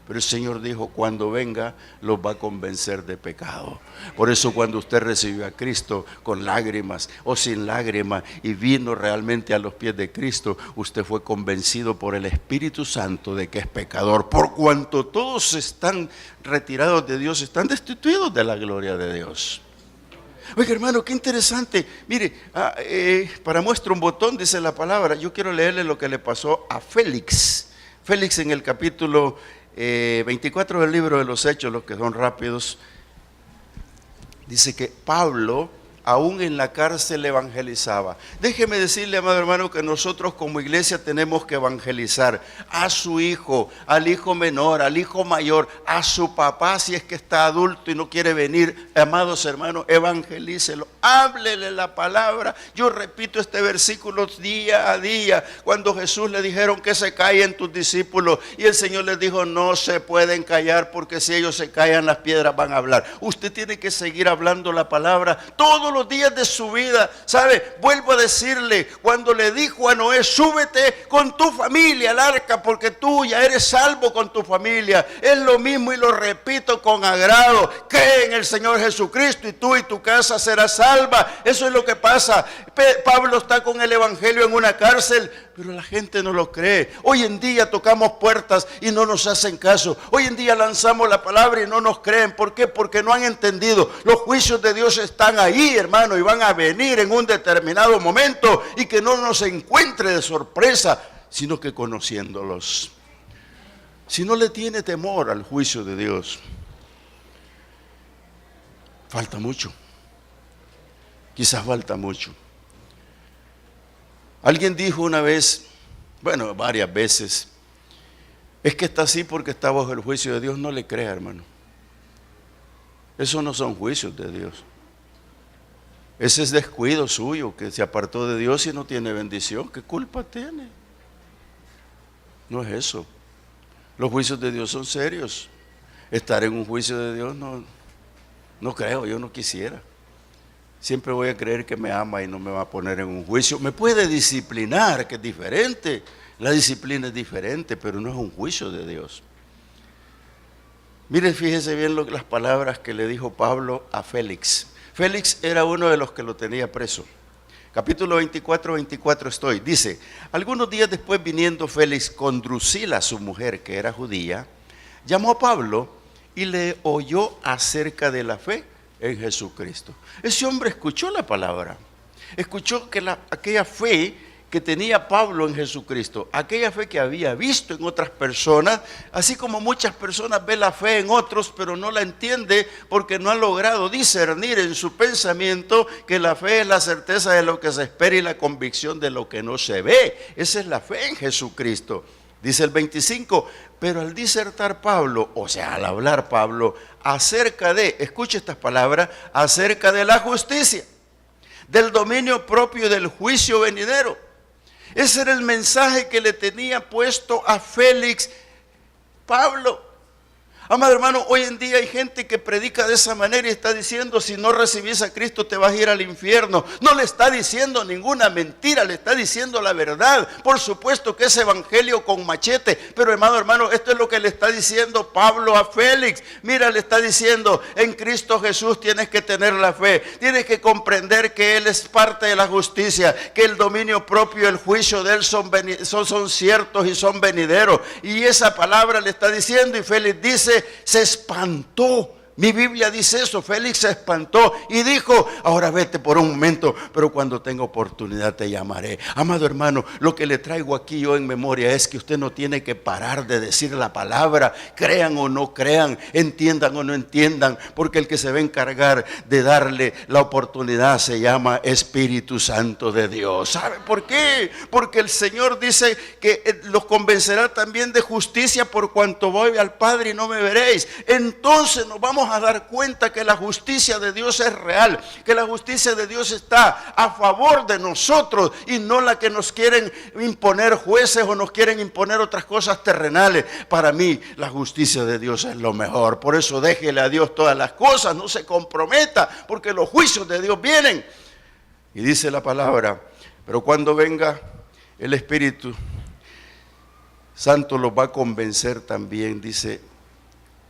pero el Señor dijo: cuando venga los va a convencer de pecado. Por eso cuando usted recibió a Cristo con lágrimas o sin lágrimas y vino realmente a los pies de Cristo, usted fue convencido por el Espíritu Santo de que es pecador, por cuanto todos están retirados de Dios, están destituidos de la gloria de Dios. Oiga, hermano, qué interesante. Mire, para muestra un botón, dice la palabra. Yo quiero leerle lo que le pasó a Félix. Félix, en el capítulo 24 del libro de los Hechos, los que son rápidos, dice que Pablo, aún en la cárcel, evangelizaba. Déjeme decirle, amado hermano, que nosotros como iglesia tenemos que evangelizar a su hijo, al hijo menor, al hijo mayor, a su papá si es que está adulto y no quiere venir. Amados hermanos, evangelícelo, háblele la palabra. Yo repito este versículo día a día. Cuando Jesús le dijeron que se callen tus discípulos, y el Señor les dijo: no se pueden callar, porque si ellos se callan, las piedras van a hablar. Usted tiene que seguir hablando la palabra todos los días de su vida. ¿Sabe? Vuelvo a decirle, cuando le dijo a Noé: súbete con tu familia al arca, porque tú ya eres salvo con tu familia. Es lo mismo y lo repito con agrado: cree en el Señor Jesucristo y tú y tu casa serás salva. Eso es lo que pasa. Pablo está con el evangelio en una cárcel, pero la gente no lo cree. Hoy en día tocamos puertas y no nos hacen caso. Hoy en día lanzamos la palabra y no nos creen. ¿Por qué? Porque no han entendido. Los juicios de Dios están ahí, hermano, y van a venir en un determinado momento, y que no nos encuentre de sorpresa, sino que conociéndolos. Si no le tiene temor al juicio de Dios, falta mucho. Quizás falta mucho. Alguien dijo una vez, bueno, varias veces: es que está así porque está bajo el juicio de Dios. No le crea, hermano. Esos no son juicios de Dios. Ese es descuido suyo, que se apartó de Dios y no tiene bendición. ¿Qué culpa tiene? No es eso. Los juicios de Dios son serios. Estar en un juicio de Dios no creo, yo no quisiera. Siempre voy a creer que me ama y no me va a poner en un juicio. Me puede disciplinar, que es diferente. La disciplina es diferente, pero no es un juicio de Dios. Mire, fíjese bien las palabras que le dijo Pablo a Félix. Félix era uno de los que lo tenía preso. Capítulo 24 estoy. Dice: algunos días después, viniendo Félix con Drusila, su mujer, que era judía, llamó a Pablo y le oyó acerca de la fe. en Jesucristo. Ese hombre escuchó la palabra, escuchó que aquella fe que tenía Pablo en Jesucristo, aquella fe que había visto en otras personas, así como muchas personas ven la fe en otros, pero no la entiende porque no han logrado discernir en su pensamiento que la fe es la certeza de lo que se espera y la convicción de lo que no se ve. Esa es la fe en Jesucristo. Dice el 25, pero al disertar Pablo, o sea, al hablar Pablo, acerca de, escuche estas palabras, acerca de la justicia, del dominio propio y del juicio venidero. Ese era el mensaje que le tenía puesto a Félix Pablo. Amado hermano, hoy en día hay gente que predica de esa manera y está diciendo, si no recibís a Cristo te vas a ir al infierno. No le está diciendo ninguna mentira, le está diciendo la verdad. Por supuesto que es evangelio con machete, pero amado hermano, esto es lo que le está diciendo Pablo a Félix. Mira, le está diciendo, en Cristo Jesús tienes que tener la fe, tienes que comprender que Él es parte de la justicia, que el dominio propio y el juicio de Él son ciertos y son venideros. Y esa palabra le está diciendo, y Félix dice, se espantó. Mi Biblia dice eso, Félix se espantó y dijo, ahora vete por un momento, pero cuando tenga oportunidad te llamaré. Amado hermano, lo que le traigo aquí yo en memoria es que usted no tiene que parar de decir la palabra, crean o no crean, entiendan o no entiendan, porque el que se va a encargar de darle la oportunidad se llama Espíritu Santo de Dios. ¿Sabe por qué? Porque el Señor dice que los convencerá también de justicia por cuanto voy al Padre y no me veréis. Entonces nos vamos a dar cuenta que la justicia de Dios es real, que la justicia de Dios está a favor de nosotros y no la que nos quieren imponer jueces o nos quieren imponer otras cosas terrenales. Para mí la justicia de Dios es lo mejor, por eso déjele a Dios todas las cosas, no se comprometa, porque los juicios de Dios vienen. Y dice la palabra, pero cuando venga el Espíritu Santo los va a convencer también, dice,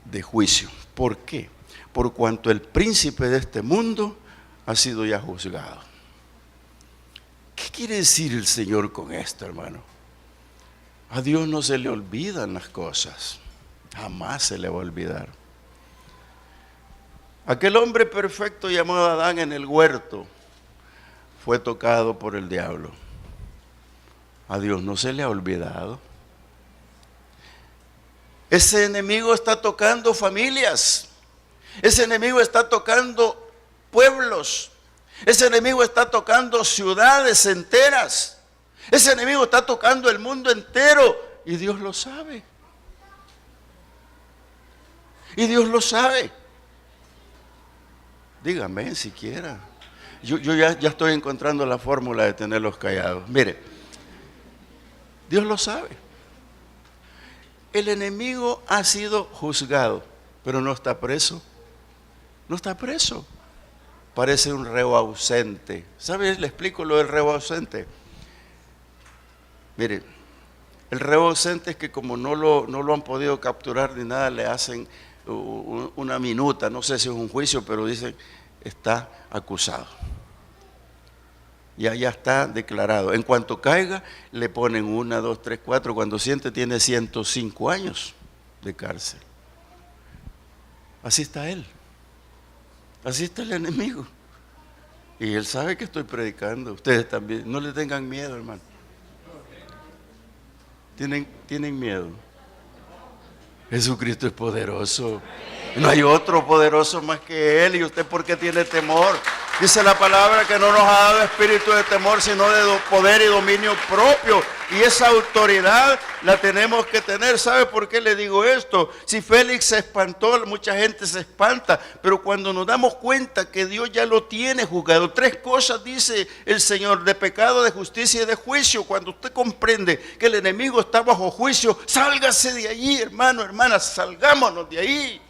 de juicio. ¿Por qué? Por cuanto el príncipe de este mundo ha sido ya juzgado. ¿Qué quiere decir el Señor con esto, hermano? A Dios no se le olvidan las cosas, jamás se le va a olvidar. Aquel hombre perfecto llamado Adán en el huerto fue tocado por el diablo. A Dios no se le ha olvidado. Ese enemigo está tocando familias, ese enemigo está tocando pueblos, ese enemigo está tocando ciudades enteras, ese enemigo está tocando el mundo entero y Dios lo sabe. Y Dios lo sabe. Dígame siquiera. Yo ya estoy encontrando la fórmula de tenerlos callados. Mire, Dios lo sabe. El enemigo ha sido juzgado, pero no está preso. No está preso. Parece un reo ausente. ¿Sabes? Le explico lo del reo ausente. Mire, el reo ausente es que como no lo han podido capturar ni nada, le hacen una minuta, no sé si es un juicio, pero dicen, está acusado. Ya está declarado. En cuanto caiga, le ponen 1, 2, 3, 4. Cuando siente, tiene 105 años de cárcel. Así está él. Así está el enemigo. Y él sabe que estoy predicando. Ustedes también. No le tengan miedo, hermano. ¿Tienen miedo? Jesucristo es poderoso. No hay otro poderoso más que Él. ¿Y usted por qué tiene temor? Dice la palabra que no nos ha dado espíritu de temor, sino de poder y dominio propio. Y esa autoridad la tenemos que tener. ¿Sabe por qué le digo esto? Si Félix se espantó, mucha gente se espanta. Pero cuando nos damos cuenta que Dios ya lo tiene juzgado. 3 cosas dice el Señor: de pecado, de justicia y de juicio. Cuando usted comprende que el enemigo está bajo juicio, sálgase de allí, hermano, hermana, salgámonos de ahí.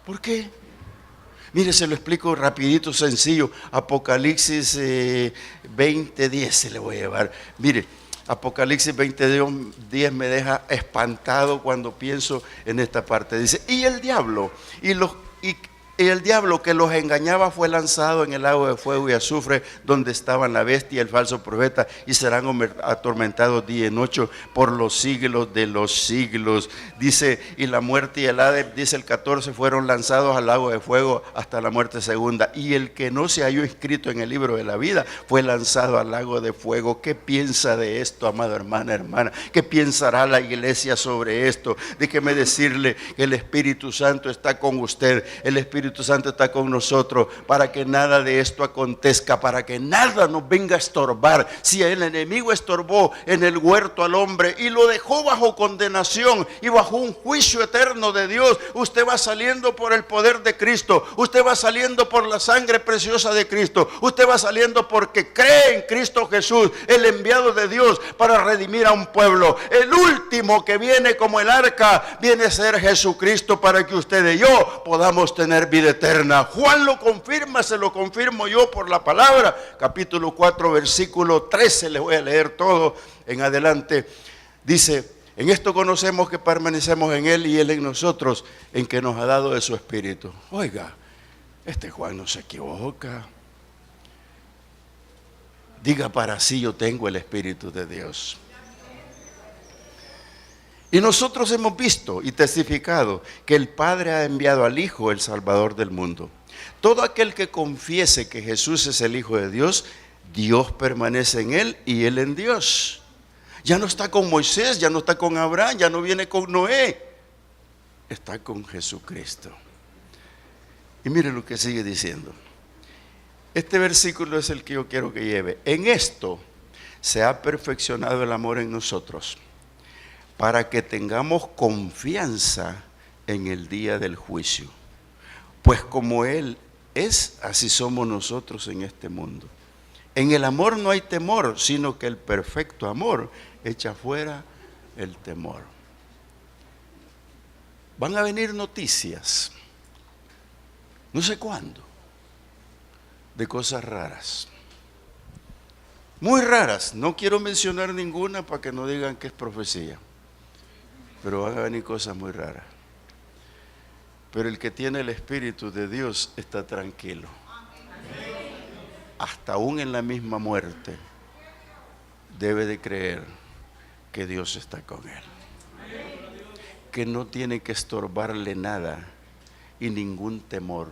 ¿Por qué? Mire, se lo explico rapidito, sencillo. Apocalipsis 20:10 se le voy a llevar. Mire, Apocalipsis 20:10 me deja espantado cuando pienso en esta parte. Dice, y el diablo y Y el diablo que los engañaba fue lanzado en el lago de fuego y azufre, donde estaban la bestia y el falso profeta, y serán atormentados día y noche por los siglos de los siglos. Dice, y la muerte y el Hades, dice el 14, fueron lanzados al lago de fuego hasta la muerte segunda. Y el que no se halló inscrito en el libro de la vida fue lanzado al lago de fuego. ¿Qué piensa de esto, amado hermana? ¿Qué pensará la iglesia sobre esto? Déjeme decirle que el Espíritu Santo está con usted. El Espíritu Santo está con nosotros para que nada de esto acontezca, para que nada nos venga a estorbar. Si el enemigo estorbó en el huerto al hombre y lo dejó bajo condenación y bajo un juicio eterno de Dios, usted va saliendo por el poder de Cristo, usted va saliendo por la sangre preciosa de Cristo, usted va saliendo porque cree en Cristo Jesús, el enviado de Dios para redimir a un pueblo. El último que viene como el arca viene a ser Jesucristo, para que usted y yo podamos tener vida eterna. Juan lo confirma, se lo confirmo yo por la palabra. Capítulo 4, versículo 13, les voy a leer todo en adelante. Dice, en esto conocemos que permanecemos en Él y Él en nosotros, en que nos ha dado de su Espíritu. Oiga, este Juan no se equivoca. Diga para sí, yo tengo el Espíritu de Dios. Y nosotros hemos visto y testificado que el Padre ha enviado al Hijo, el Salvador del mundo. Todo aquel que confiese que Jesús es el Hijo de Dios, Dios permanece en él y él en Dios. Ya no está con Moisés, ya no está con Abraham, ya no viene con Noé. Está con Jesucristo. Y mire lo que sigue diciendo. Este versículo es el que yo quiero que lleve. En esto se ha perfeccionado el amor en nosotros, para que tengamos confianza en el día del juicio. Pues como Él es, así somos nosotros en este mundo. En el amor no hay temor, sino que el perfecto amor echa fuera el temor. Van a venir noticias, no sé cuándo, de cosas raras. Muy raras, no quiero mencionar ninguna para que no digan que es profecía. Pero van a venir cosas muy raras. Pero el que tiene el Espíritu de Dios está tranquilo. Hasta aún en la misma muerte debe de creer que Dios está con él. Que no tiene que estorbarle nada y ningún temor.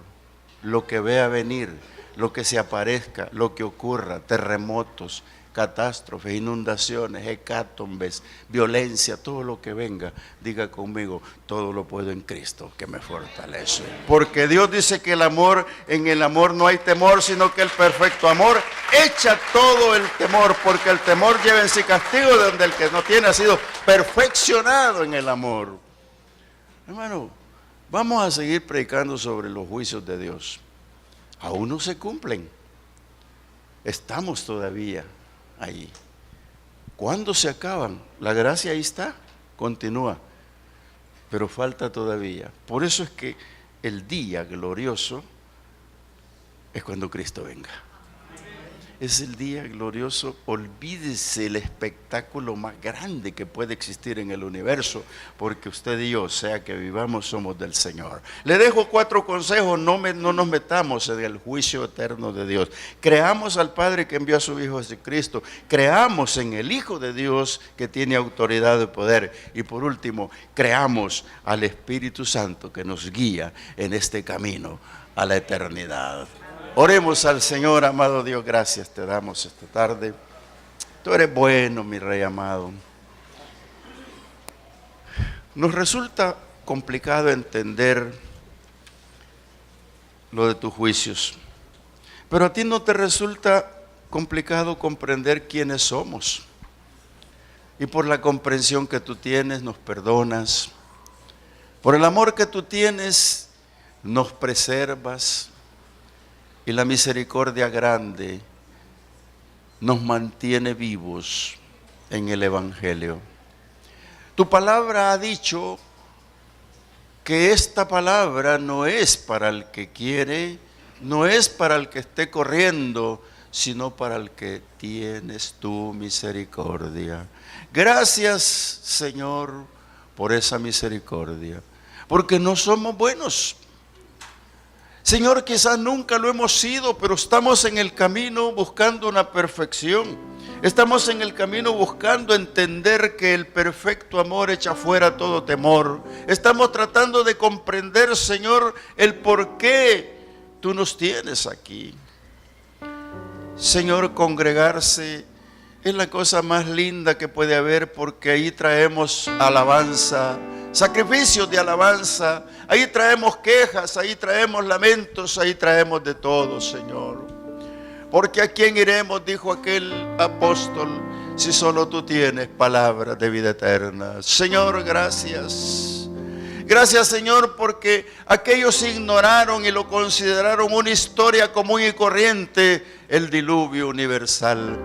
Lo que vea venir, lo que se aparezca, lo que ocurra, terremotos, catástrofes, inundaciones, hecátombes, violencia, todo lo que venga, diga conmigo, todo lo puedo en Cristo que me fortalece. Porque Dios dice que en el amor no hay temor, sino que el perfecto amor echa todo el temor, porque el temor lleva en sí castigo, de donde el que no tiene ha sido perfeccionado en el amor. Hermano, vamos a seguir predicando sobre los juicios de Dios. Aún no se cumplen. Estamos todavía allí. ¿Cuándo se acaban? La gracia ahí está, continúa, pero falta todavía. Por eso es que el día glorioso es cuando Cristo venga. Es el día glorioso. Olvídese el espectáculo más grande que puede existir en el universo, porque usted y yo, sea que vivamos, somos del Señor. Le dejo 4 consejos. No nos metamos en el juicio eterno de Dios. Creamos al Padre que envió a su Hijo Jesucristo. Creamos en el Hijo de Dios que tiene autoridad y poder. Y por último, creamos al Espíritu Santo que nos guía en este camino a la eternidad. Oremos al Señor. Amado Dios, gracias te damos esta tarde. Tú eres bueno, mi Rey amado. Nos resulta complicado entender lo de tus juicios, pero a ti no te resulta complicado comprender quiénes somos. Y por la comprensión que tú tienes, nos perdonas. Por el amor que tú tienes, nos preservas. Y la misericordia grande nos mantiene vivos en el Evangelio. Tu palabra ha dicho que esta palabra no es para el que quiere, no es para el que esté corriendo, sino para el que tienes tu misericordia. Gracias, Señor, por esa misericordia, porque no somos buenos. Señor, quizás nunca lo hemos sido, pero estamos en el camino buscando una perfección. Estamos en el camino buscando entender que el perfecto amor echa fuera todo temor. Estamos tratando de comprender, Señor, el por qué tú nos tienes aquí. Señor, congregarse es la cosa más linda que puede haber, porque ahí traemos alabanza, sacrificios de alabanza, ahí traemos quejas, ahí traemos lamentos, ahí traemos de todo, Señor. Porque ¿a quién iremos?, dijo aquel apóstol, si solo tú tienes palabras de vida eterna. Señor, gracias. Gracias, Señor, porque aquellos ignoraron y lo consideraron una historia común y corriente, el diluvio universal.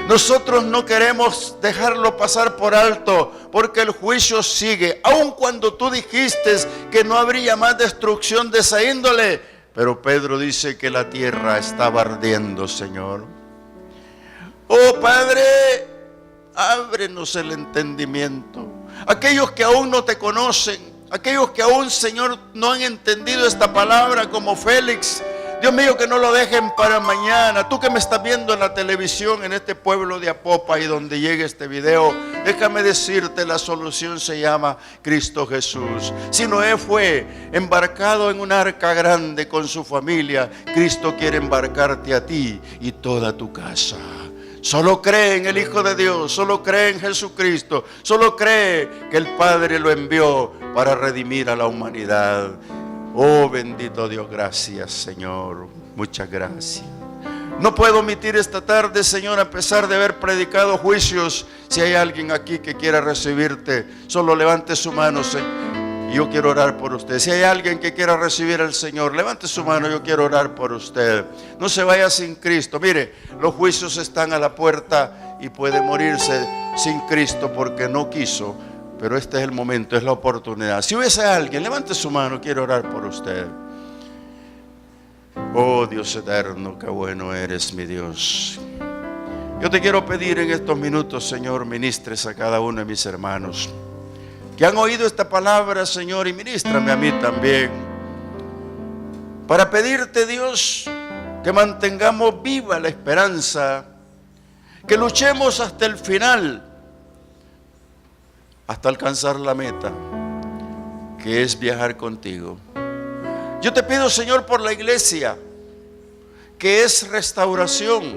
Nosotros no queremos dejarlo pasar por alto, porque el juicio sigue. Aun cuando tú dijiste que no habría más destrucción de esa índole, pero Pedro dice que la tierra estaba ardiendo, Señor. Oh Padre, ábrenos el entendimiento. Aquellos que aún no te conocen, aquellos que aún, Señor, no han entendido esta palabra, como Félix, Dios mío, que no lo dejen para mañana. Tú que me estás viendo en la televisión, en este pueblo de Apopa, y donde llegue este video, déjame decirte, la solución se llama Cristo Jesús. Si Noé fue embarcado en un arca grande con su familia, Cristo quiere embarcarte a ti y toda tu casa. Solo cree en el Hijo de Dios, solo cree en Jesucristo, solo cree que el Padre lo envió para redimir a la humanidad. Oh bendito Dios, gracias, Señor, muchas gracias. No puedo omitir esta tarde, Señor, a pesar de haber predicado juicios. Si hay alguien aquí que quiera recibirte, solo levante su mano, y yo quiero orar por usted. Si hay alguien que quiera recibir al Señor, levante su mano, yo quiero orar por usted. No se vaya sin Cristo. Mire, los juicios están a la puerta y puede morirse sin Cristo porque no quiso. Pero este es el momento, es la oportunidad. Si hubiese alguien, levante su mano, quiero orar por usted. Oh Dios eterno, qué bueno eres, mi Dios. Yo te quiero pedir en estos minutos, Señor, ministres a cada uno de mis hermanos que han oído esta palabra, Señor, y ministrame a mí también, para pedirte, Dios, que mantengamos viva la esperanza, que luchemos hasta el final, hasta alcanzar la meta, que es viajar contigo. Yo te pido, Señor, por la iglesia, que es restauración,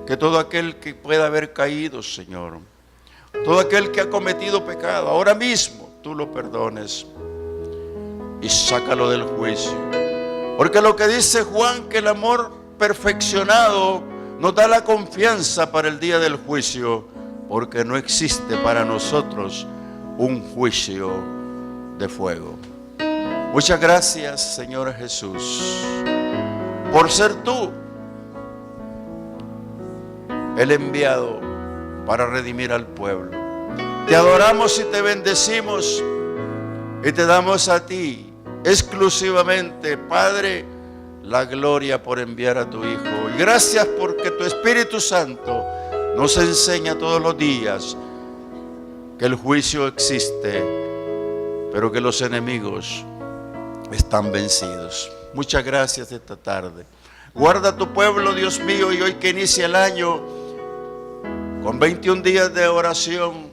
que todo aquel que pueda haber caído, Señor, todo aquel que ha cometido pecado, ahora mismo tú lo perdones y sácalo del juicio. Porque lo que dice Juan, que el amor perfeccionado nos da la confianza para el día del juicio, porque no existe para nosotros un juicio de fuego. Muchas gracias, Señor Jesús, por ser tú el enviado para redimir al pueblo. Te adoramos y te bendecimos y te damos a ti exclusivamente, Padre, la gloria por enviar a tu Hijo. Y gracias porque tu Espíritu Santo nos enseña todos los días que el juicio existe, pero que los enemigos están vencidos. Muchas gracias esta tarde. Guarda a tu pueblo, Dios mío, y hoy que inicia el año con 21 días de oración,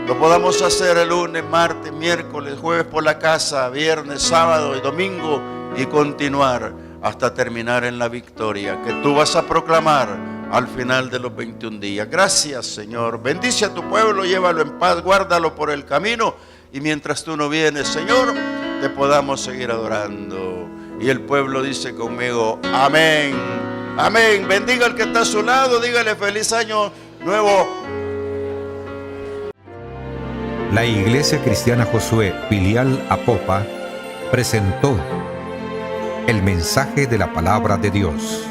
lo podamos hacer el lunes, martes, miércoles, jueves por la casa, viernes, sábado y domingo, y continuar hasta terminar en la victoria que tú vas a proclamar al final de los 21 días. Gracias, Señor. Bendice a tu pueblo, llévalo en paz, guárdalo por el camino, y mientras tú no vienes, Señor, te podamos seguir adorando. Y el pueblo dice conmigo, amén, amén. Bendiga al que está a su lado, dígale feliz año nuevo. La Iglesia Cristiana Josué, filial Apopa, presentó el mensaje de la palabra de Dios.